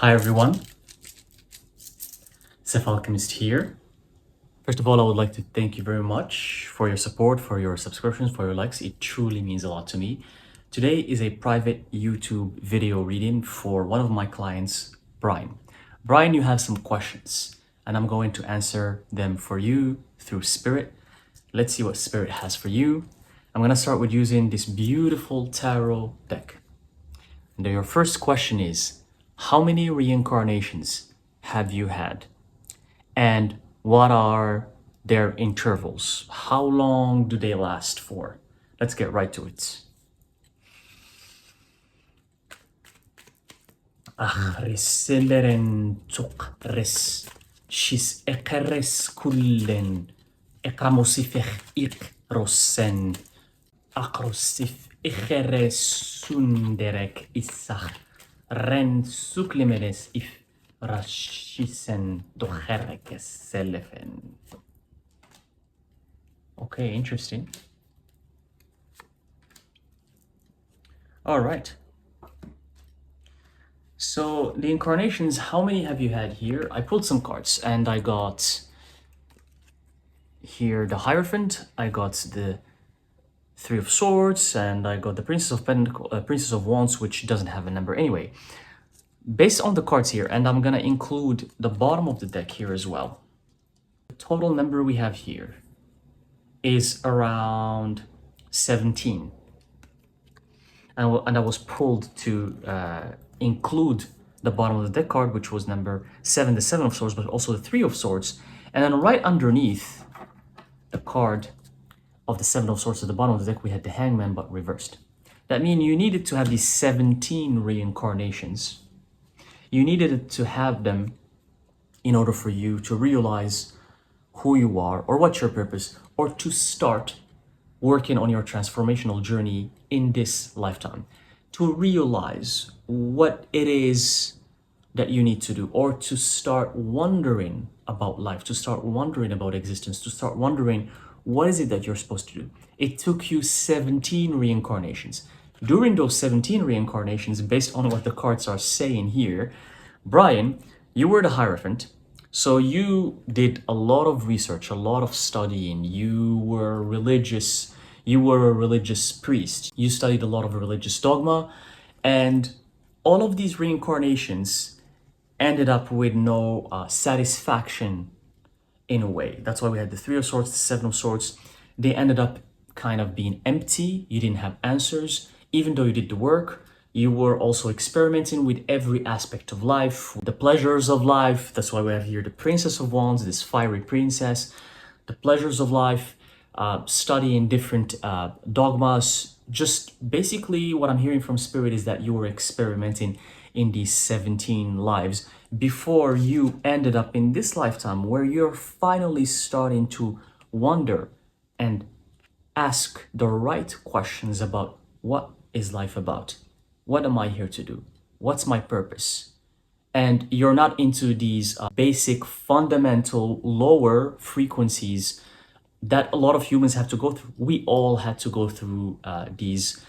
Hi everyone, Alchemist here. First of all, I would like to thank you very much for your support, for your subscriptions, for your likes. It truly means a lot to me. Today is a private YouTube video reading for one of my clients, Brian. Brian, you have some questions and I'm going to answer them for you through Spirit. Let's see what Spirit has for you. I'm going to start with using this beautiful tarot deck. And your first question is, how many reincarnations have you had? And what are their intervals? How long do they last for? Let's get right to it. Achrisileren tukres shis ekeres kullen ekamosifech ikrosen akrosif ikeres sunderek isach ren suklimenes if Rashisen docherekes selefen. Okay, interesting. All right. So the incarnations, how many have you had here? I pulled some cards and I got here the Hierophant, I got the Three of Swords, and I got the Princess of Wands, which doesn't have a number anyway. Based on the cards here, and I'm gonna include the bottom of the deck here as well, the total number we have here is around 17. And I was pulled to include the bottom of the deck card, which was number 7, the Seven of Swords, but also the Three of Swords. And then right underneath the card of the Seven of Swords at the bottom of the deck, we had the Hangman, but reversed. That means you needed to have these 17 reincarnations. You needed to have them in order for you to realize who you are or what's your purpose, or to start working on your transformational journey in this lifetime, to realize what it is that you need to do, or to start wondering about life, to start wondering about existence, to start wondering what is it that you're supposed to do. It took you 17 reincarnations. During those 17 reincarnations, based on what the cards are saying here, Brian, you were the Hierophant, so you did a lot of research, a lot of studying. You were religious, you were a religious priest. You studied a lot of religious dogma, and all of these reincarnations ended up with no satisfaction in a way. That's why we had the Three of Swords, the Seven of Swords. They ended up kind of being empty. You didn't have answers. Even though you did the work, you were also experimenting with every aspect of life, the pleasures of life. That's why we have here the Princess of Wands, this fiery princess, the pleasures of life, studying different dogmas. Just basically what I'm hearing from Spirit is that you were experimenting in these 17 lives before you ended up in this lifetime where you're finally starting to wonder and ask the right questions about what is life about? What am I here to do? What's my purpose? And you're not into these basic, fundamental, lower frequencies that a lot of humans have to go through. We all had to go through these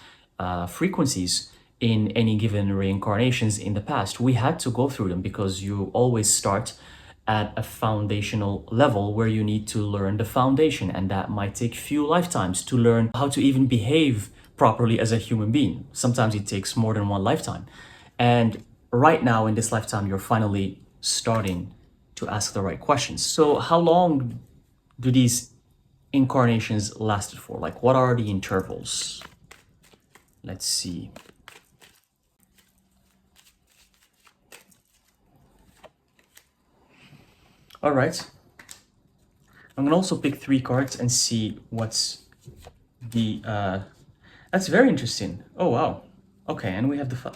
frequencies in any given reincarnations in the past. We had to go through them because you always start at a foundational level where you need to learn the foundation, and that might take few lifetimes to learn how to even behave properly as a human being. Sometimes it takes more than one lifetime. And right now in this lifetime, you're finally starting to ask the right questions. So how long do these incarnations lasted for? Like, what are the intervals? Let's see. All right. I'm gonna also pick 3 cards and see what's the, that's very interesting. Oh, wow. Okay, and we have the 5.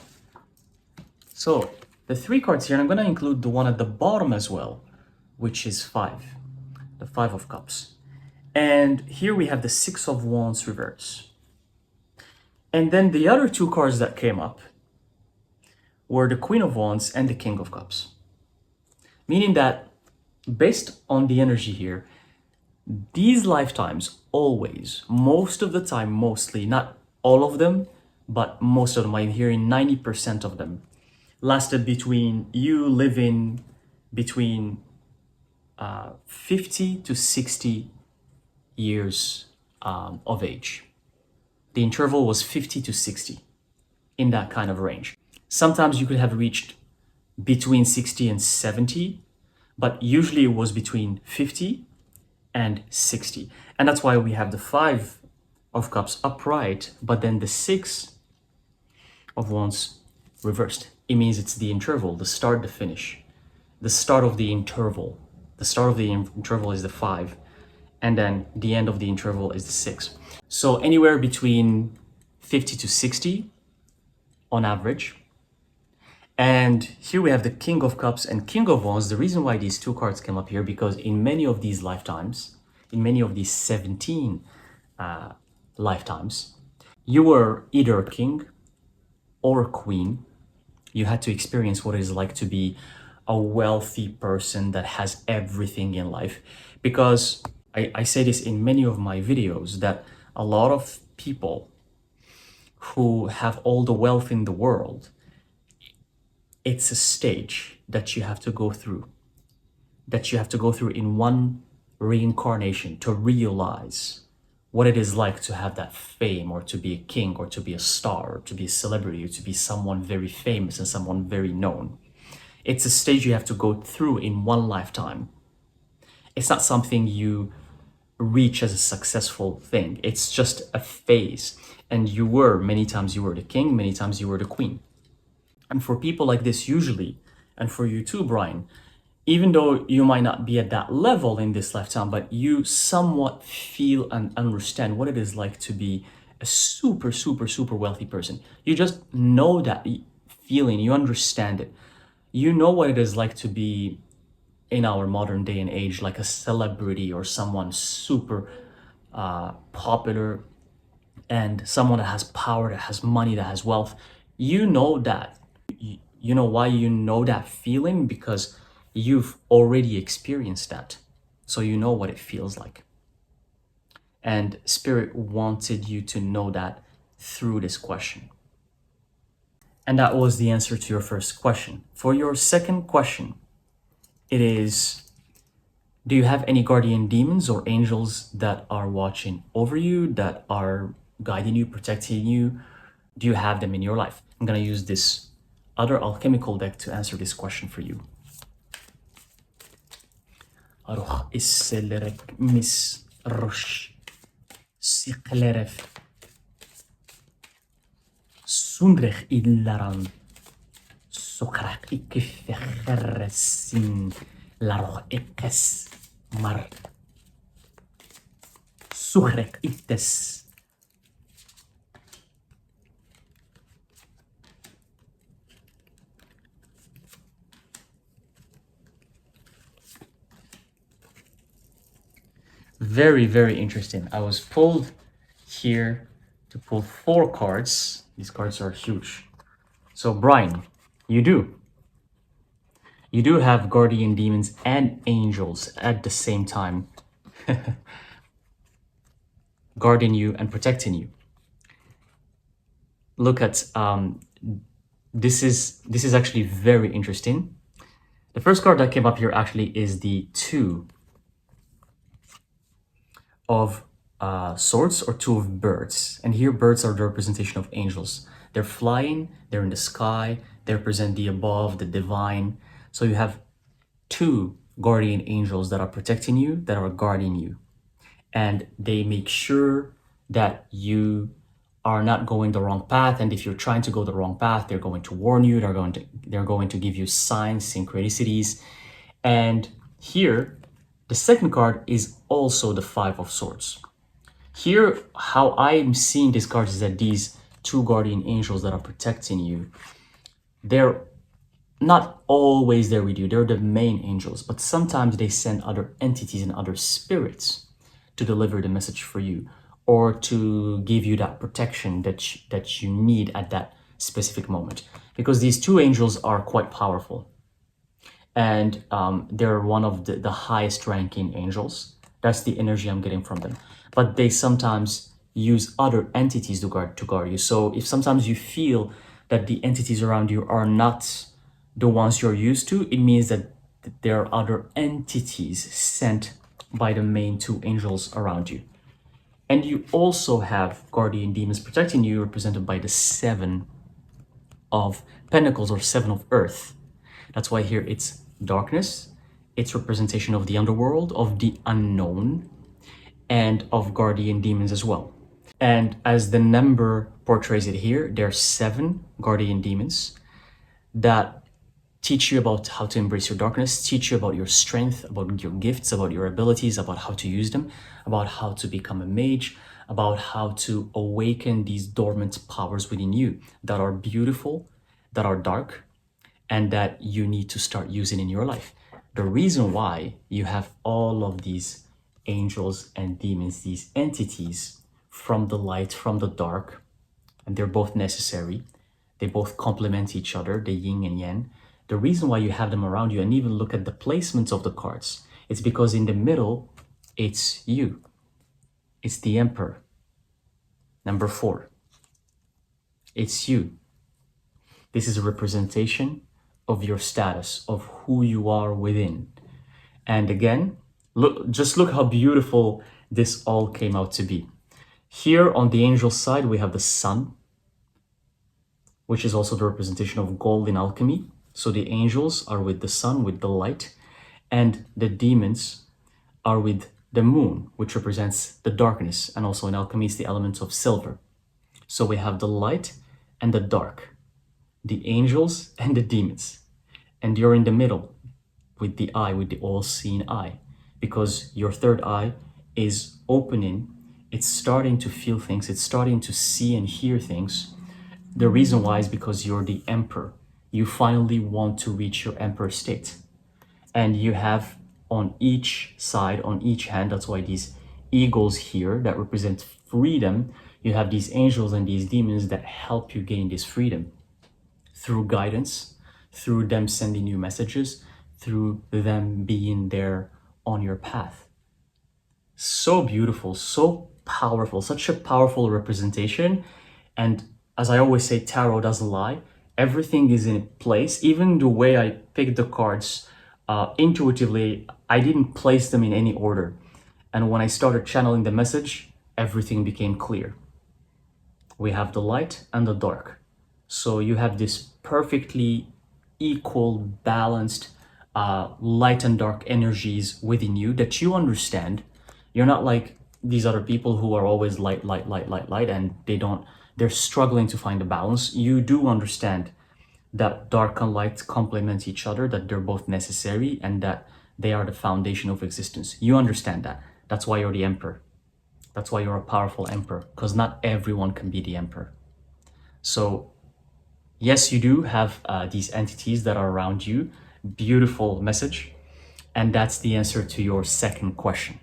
So the 3 cards here, and I'm gonna include the one at the bottom as well, which is 5, the 5 of Cups. And here we have the 6 of Wands reverse. And then the other 2 cards that came up were the Queen of Wands and the King of Cups. Meaning that based on the energy here, these lifetimes always, most of the time, mostly, not all of them, but most of them, I'm hearing 90% of them, lasted between you living between 50 to 60 years of age. The interval was 50 to 60, in that kind of range. Sometimes you could have reached between 60 and 70, but usually it was between 50 and 60. And that's why we have the 5 of Cups upright, but then the 6 of Wands reversed. It means it's the interval, the start, the finish. The start of the interval. The start of the interval is the 5, and then the end of the interval is the 6. So anywhere between 50 to 60 on average. And here we have the King of Cups and King of Wands. The reason why these two cards came up here, because in many of these lifetimes, in many of these 17 lifetimes, you were either a king or a queen. You had to experience what it is like to be a wealthy person that has everything in life. Because I say this in many of my videos, that a lot of people who have all the wealth in the world, it's a stage that you have to go through, in one reincarnation to realize what it is like to have that fame, or to be a king, or to be a star, or to be a celebrity, or to be someone very famous and someone very known. It's a stage you have to go through in one lifetime. It's not something you reach as a successful thing. It's just a phase. And many times you were the king, many times you were the queen. And for people like this, usually, and for you too, Brian, even though you might not be at that level in this lifetime, but you somewhat feel and understand what it is like to be a super, super, super wealthy person. You just know that feeling, you understand it. You know what it is like to be, in our modern day and age, like a celebrity or someone super popular, and someone that has power, that has money, that has wealth. You know that. You know why you know that feeling? Because you've already experienced that. So you know what it feels like. And Spirit wanted you to know that through this question. And that was the answer to your first question. For your second question, it is, do you have any guardian demons or angels that are watching over you, that are guiding you, protecting you? Do you have them in your life? I'm going to use this other alchemical deck to answer this question for you. Aruch isselerek mis rosh sikleref sunrech illaran sokrak ikifecheresin laroch ikes mar suchrek ites. Very, very interesting. I was pulled here to pull 4 cards. These cards are huge. So Brian, you do have guardian demons and angels at the same time guarding you and protecting you. Look at this is actually very interesting. The first card that came up here actually is the 2 of swords, or 2 of birds. And here birds are the representation of angels. They're flying, they're in the sky, they represent the above, the divine. So you have 2 guardian angels that are protecting you, that are guarding you. And they make sure that you are not going the wrong path. And if you're trying to go the wrong path, they're going to warn you, they're going to give you signs, synchronicities. And here, the second card is also the 5 of swords. Here, how I'm seeing these cards is that these 2 guardian angels that are protecting you, they're not always there with you. They're the main angels, but sometimes they send other entities and other spirits to deliver the message for you, or to give you that protection that you need at that specific moment. Because these 2 angels are quite powerful. And they're one of the highest ranking angels. That's the energy I'm getting from them. But they sometimes use other entities to guard you. So if sometimes you feel that the entities around you are not the ones you're used to, it means that there are other entities sent by the main two angels around you. And you also have guardian demons protecting you, represented by the 7 of Pentacles or 7 of Earth. That's why here it's darkness, it's representation of the underworld, of the unknown, and of guardian demons as well. And as the number portrays it here, there are 7 guardian demons that teach you about how to embrace your darkness, teach you about your strength, about your gifts, about your abilities, about how to use them, about how to become a mage, about how to awaken these dormant powers within you that are beautiful, that are dark, and that you need to start using in your life. The reason why you have all of these angels and demons, these entities from the light, from the dark, and they're both necessary. They both complement each other, the yin and yang. The reason why you have them around you, and even look at the placements of the cards, it's because in the middle, it's you. It's the Emperor. Number 4. It's you. This is a representation of your status, of who you are within. And again, just look how beautiful this all came out to be. Here on the angel side, we have the sun, which is also the representation of gold in alchemy. So the angels are with the sun, with the light, and the demons are with the moon, which represents the darkness, and also in alchemy is the element of silver. So we have the light and the dark, the angels and the demons, and you're in the middle with the eye, with the all-seeing eye, because your third eye is opening, it's starting to feel things, it's starting to see and hear things. The reason why is because you're the Emperor. You finally want to reach your Emperor state. And you have on each side, on each hand, that's why these eagles here that represent freedom, you have these angels and these demons that help you gain this freedom through guidance, through them sending you messages, through them being there on your path. So beautiful, so powerful, such a powerful representation. And as I always say, tarot doesn't lie. Everything is in place. Even the way I picked the cards, intuitively, I didn't place them in any order. And when I started channeling the message, everything became clear. We have the light and the dark. So you have this perfectly equal, balanced light and dark energies within you that you understand. You're not like these other people who are always light, and they're struggling to find a balance. You do understand that dark and light complement each other, that they're both necessary, and that they are the foundation of existence. You understand that. That's why you're the Emperor. That's why you're a powerful Emperor, because not everyone can be the Emperor. So yes, you do have these entities that are around you. Beautiful message. And that's the answer to your second question.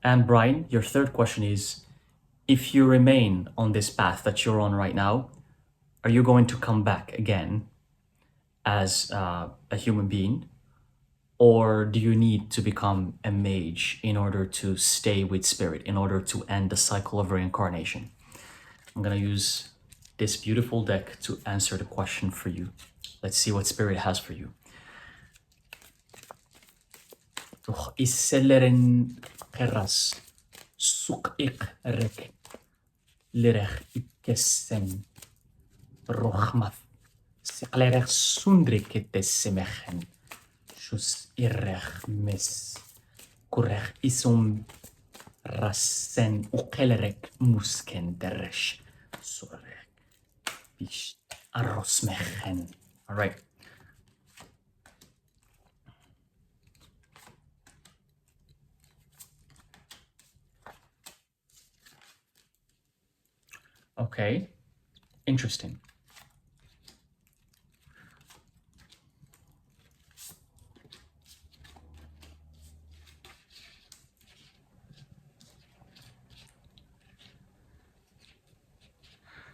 And Brian, your third question is, if you remain on this path that you're on right now, are you going to come back again as a human being? Or do you need to become a mage in order to stay with spirit, in order to end the cycle of reincarnation? I'm going to use this beautiful deck to answer the question for you. Let's see what spirit has for you. Iselleren keras suk ik rek lirech ikesen rochmaf siklerech sundrikete semechen shus irech mes kurech isum rasen ukelerek musken deresh surek bish arrosmechen. All right. Okay, interesting.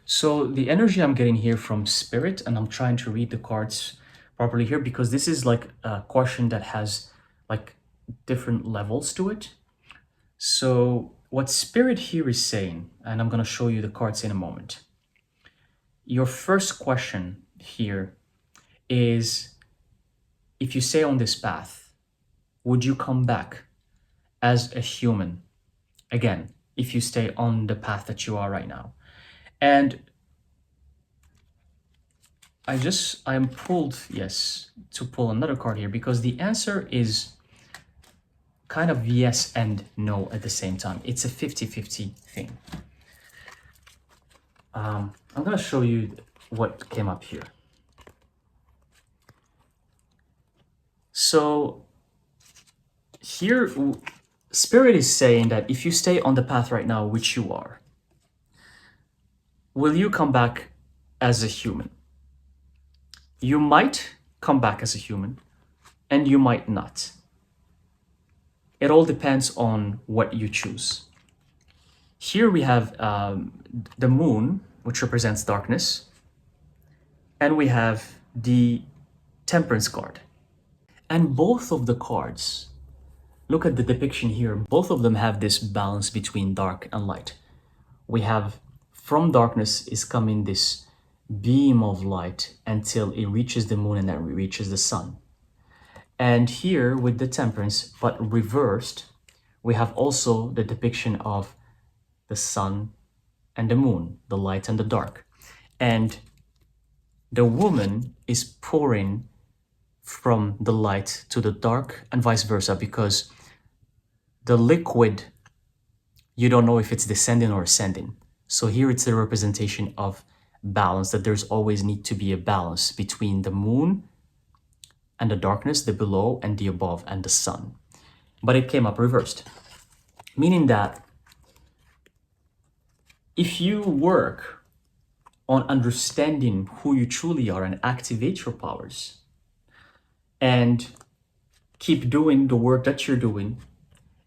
So the energy I'm getting here from spirit, and I'm trying to read the cards properly here because this is like a question that has like different levels to it. So what spirit here is saying, and I'm going to show you the cards in a moment, your first question here is, if you stay on this path, would you come back as a human again if you stay on the path that you are right now? And I'm pulled, yes, to pull another card here, because the answer is kind of yes and no at the same time. It's a 50-50 thing. I'm going to show you what came up here. So here, Spirit is saying that if you stay on the path right now, which you are, will you come back as a human? You might come back as a human, and you might not. It all depends on what you choose. Here we have the moon, which represents darkness, and we have the Temperance card. And both of the cards, look at the depiction here, both of them have this balance between dark and light. We have, from darkness is coming this beam of light until it reaches the moon and then it reaches the sun. And here with the Temperance, but reversed, we have also the depiction of the sun and the moon, the light and the dark. And the woman is pouring from the light to the dark and vice versa, because the liquid, you don't know if it's descending or ascending. So here it's the representation of balance, that there's always need to be a balance between the moon and the darkness, the below and the above, and the sun. But it came up reversed, meaning that if you work on understanding who you truly are and activate your powers and keep doing the work that you're doing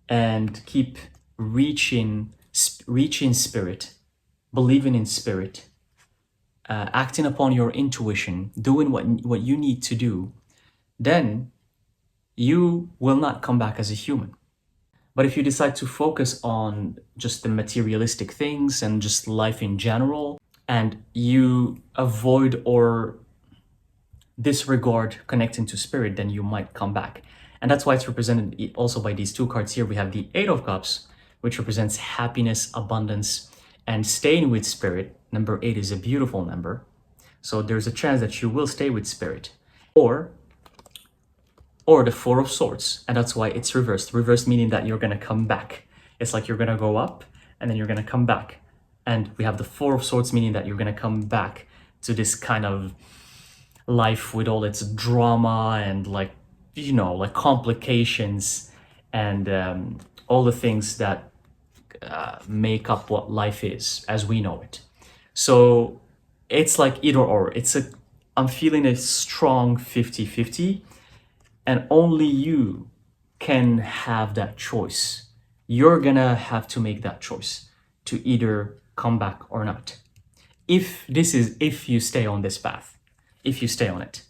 and keep reaching spirit, believing in spirit, acting upon your intuition, doing what you need to do, then you will not come back as a human. But if you decide to focus on just the materialistic things and just life in general, and you avoid or disregard connecting to spirit, then you might come back. And that's why it's represented also by these two cards here. We have the Eight of Cups, which represents happiness, abundance, and staying with spirit. Number 8 is a beautiful number. So there's a chance that you will stay with spirit. Or the Four of Swords, and that's why it's reversed. Reversed meaning that you're gonna come back. It's like you're gonna go up and then you're gonna come back. And we have the Four of Swords, meaning that you're gonna come back to this kind of life with all its drama and like complications and all the things that make up what life is as we know it. So it's like either or. I'm feeling a strong 50-50. And only you can have that choice. You're gonna have to make that choice to either come back or not. If you stay on this path, if you stay on it.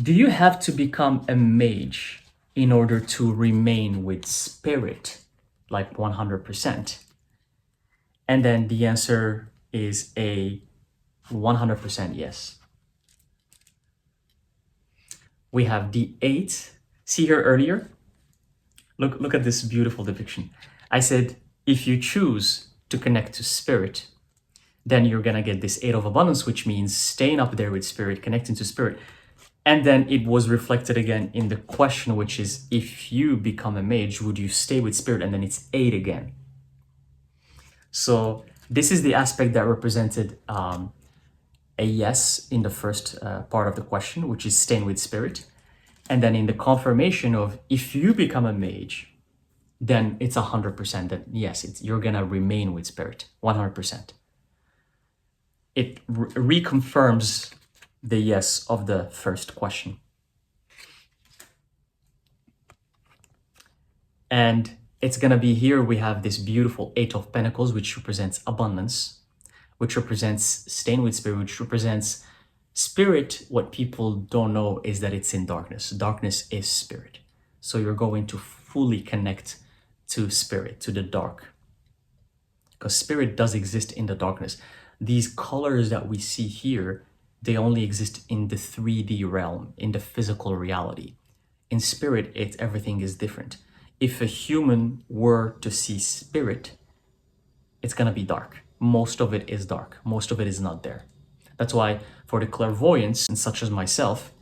Do you have to become a mage in order to remain with spirit, like 100%? And then the answer is a 100% yes. We have the 8. See here earlier? Look at this beautiful depiction. I said, if you choose to connect to spirit, then you're gonna get this 8 of abundance, which means staying up there with spirit, connecting to spirit. And then it was reflected again in the question, which is, if you become a mage, would you stay with spirit? And then it's 8 again. So this is the aspect that represented a yes in the first part of the question, which is staying with spirit. And then in the confirmation of if you become a mage, then it's 100% that yes, you're gonna remain with spirit, 100%. It reconfirms the yes of the first question. And it's gonna be here, we have this beautiful 8 of Pentacles, which represents abundance, which represents staying with spirit, which represents spirit. What people don't know is that it's in darkness. Darkness is spirit. So you're going to fully connect to spirit, to the dark. because spirit does exist in the darkness. These colors that we see here, they only exist in the 3D realm, in the physical reality. In spirit, everything is different. If a human were to see spirit, it's gonna be dark. Most of it is dark. Most of it is not there. That's why for the clairvoyants, and such as myself,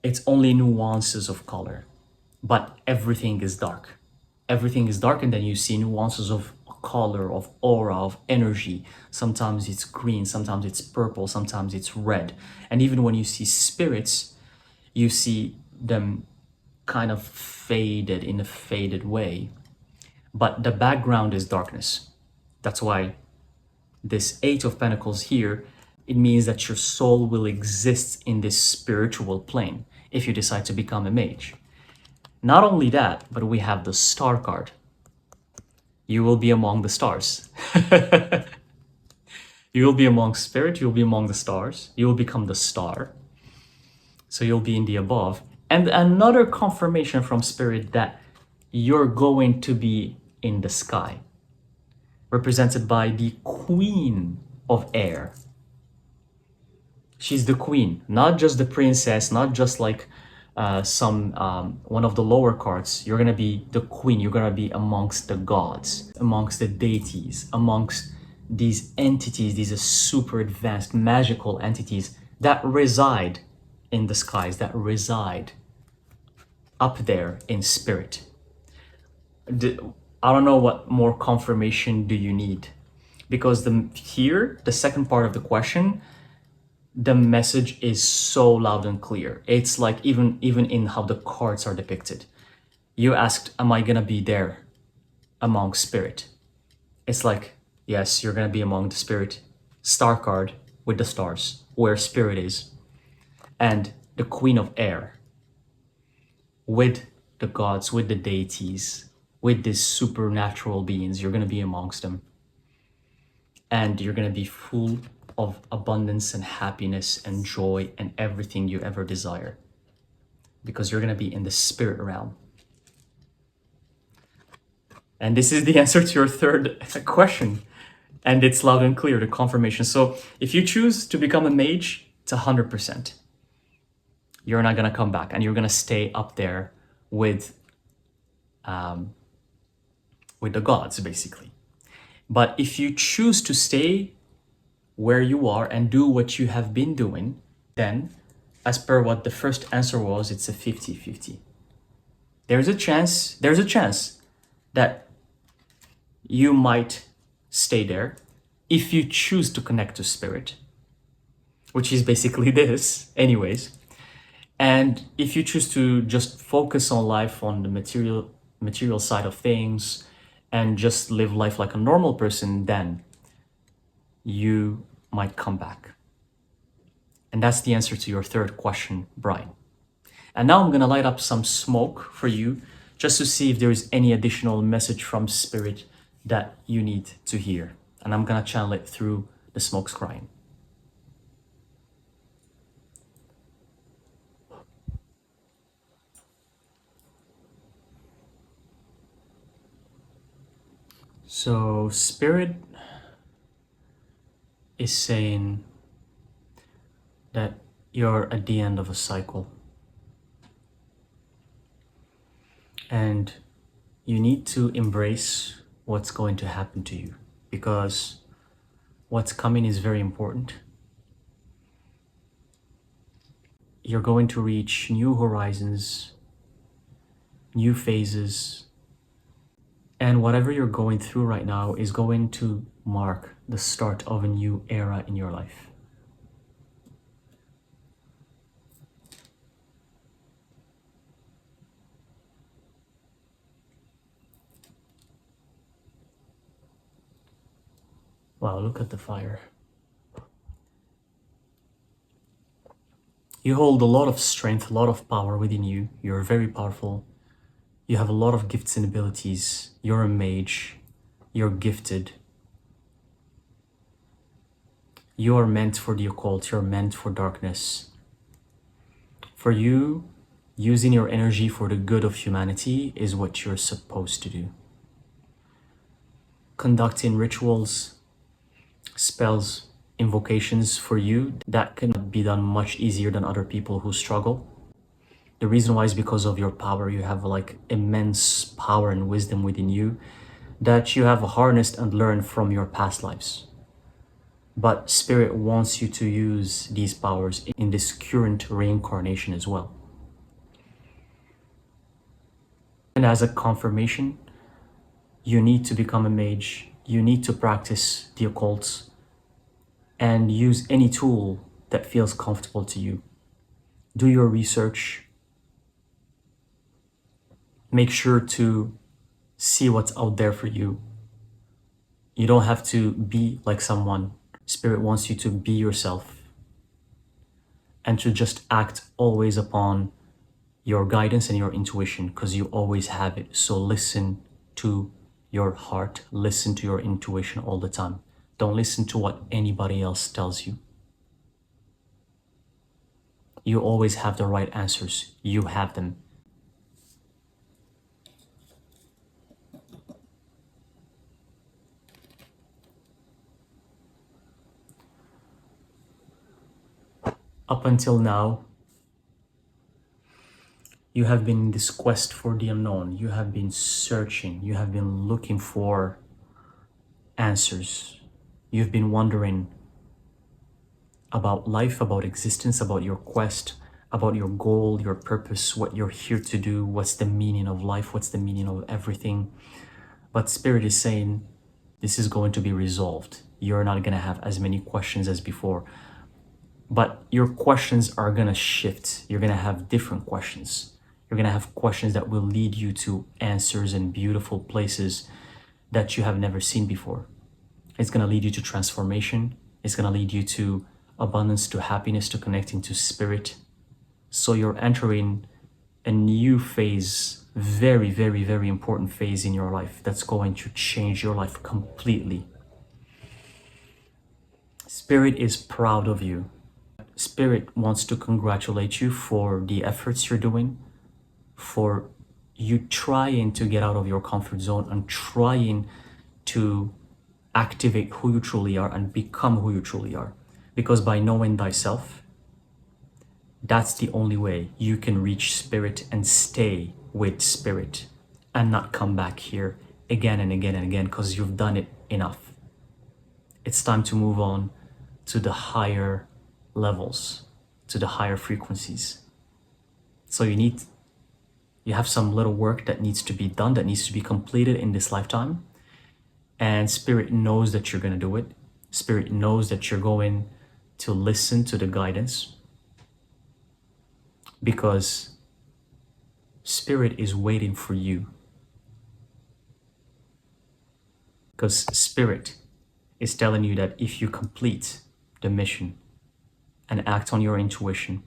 it's only nuances of color, but everything is dark. Everything is dark, and then you see nuances of color, of aura, of energy. Sometimes it's green, sometimes it's purple, sometimes it's red. And even when you see spirits, you see them kind of faded in a faded way. But the background is darkness. That's why this Eight of Pentacles here, it means that your soul will exist in this spiritual plane if you decide to become a mage. Not only that, but we have the Star card. You will be among the stars. You will be among spirit, you'll be among the stars. You will become the star. So you'll be in the above. And another confirmation from spirit that you're going to be in the sky, represented by the Queen of Air. She's the queen, not just the princess, not just like one of the lower cards. You're gonna be the queen. You're gonna be amongst the gods, amongst the deities, amongst these entities, these super advanced magical entities that reside in the skies, that reside up there in spirit. I don't know what more confirmation do you need, because the second part of the question, the message is so loud and clear. It's like even in how the cards are depicted. You asked, am I gonna be there among spirit? It's like, yes, you're gonna be among the spirit. Star card with the stars, where spirit is. And the Queen of Air, with the gods, with the deities, with these supernatural beings. You're gonna be amongst them. And you're gonna be full of abundance and happiness and joy and everything you ever desire, because you're gonna be in the spirit realm. And this is the answer to your third question, and it's loud and clear, the confirmation. So if you choose to become a mage, it's 100%. You're not gonna come back, and you're gonna stay up there with the gods, basically. But if you choose to stay where you are and do what you have been doing, then, as per what the first answer was, it's a 50-50. There's a chance that you might stay there if you choose to connect to spirit, which is basically this anyways. And if you choose to just focus on life, on the material side of things, and just live life like a normal person, then you might come back. And that's the answer to your third question, Brian. And now I'm gonna light up some smoke for you, just to see if there is any additional message from spirit that you need to hear. And I'm gonna channel it through the smoke scrying. So spirit is saying that you're at the end of a cycle, and you need to embrace what's going to happen to you, because what's coming is very important. You're going to reach new horizons, new phases, and whatever you're going through right now is going to mark the start of a new era in your life. Wow, look at the fire. You hold a lot of strength, a lot of power within you. You're very powerful. You have a lot of gifts and abilities. You're a mage. You're gifted. You're meant for the occult. You're meant for darkness. For you, using your energy for the good of humanity is what you're supposed to do. conducting rituals, spells, invocations for you that can be done much easier than other people who struggle. The reason why is because of your power. You have like immense power and wisdom within you that you have harnessed and learned from your past lives. But Spirit wants you to use these powers in this current reincarnation as well. And as a confirmation, you need to become a mage. You need to practice the occult and use any tool that feels comfortable to you. Do your research. Make sure to see what's out there for you. You don't have to be like someone. Spirit wants you to be yourself and to just act always upon your guidance and your intuition, because you always have it. So listen to your heart, listen to your intuition all the time. Don't listen to what anybody else tells you. You always have the right answers. You have them. Up until now, you have been in this quest for the unknown. You have been searching. You have been looking for answers. You've been wondering about life, about existence, about your quest, about your goal, your purpose, what you're here to do, what's the meaning of life, what's the meaning of everything. But Spirit is saying this is going to be resolved. You're not going to have as many questions as before. But your questions are going to shift. You're going to have different questions. You're going to have questions that will lead you to answers and beautiful places that you have never seen before. It's going to lead you to transformation. It's going to lead you to abundance, to happiness, to connecting to Spirit. So you're entering a new phase, very, very, very important phase in your life that's going to change your life completely. Spirit is proud of you. Spirit wants to congratulate you for the efforts you're doing, for you trying to get out of your comfort zone and trying to activate who you truly are and become who you truly are. Because by knowing thyself, that's the only way you can reach Spirit and stay with Spirit and not come back here again and again and again, because you've done it enough. It's time to move on to the higher levels, to the higher frequencies. So you have some little work that needs to be done, that needs to be completed in this lifetime. And Spirit knows that you're going to do it. Spirit knows that you're going to listen to the guidance, because Spirit is waiting for you. Because Spirit is telling you that if you complete the mission and act on your intuition,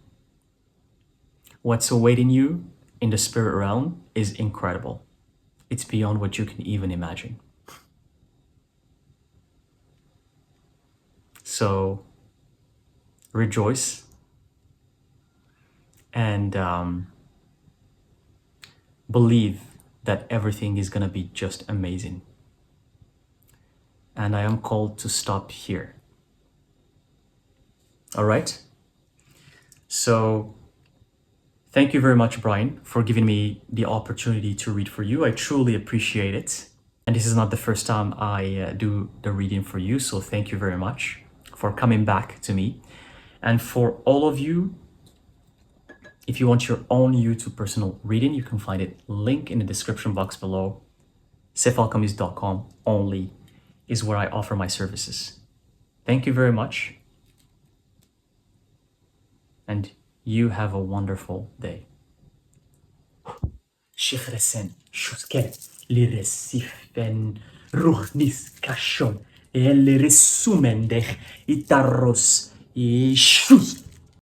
what's awaiting you in the spirit realm is incredible. It's beyond what you can even imagine. So rejoice and believe that everything is going to be just amazing. And I am called to stop here. All right? So thank you very much, Brian, for giving me the opportunity to read for you. I truly appreciate it. And this is not the first time I do the reading for you. So thank you very much for coming back to me. And for all of you, if you want your own YouTube personal reading, you can find it link in the description box below. Alchemist.com only is where I offer my services. Thank you very much. And you have a wonderful day. Shifresen, Shusker, Liresifen, Ruhnis Kashon, El Resumendech, Itaros, Ishus.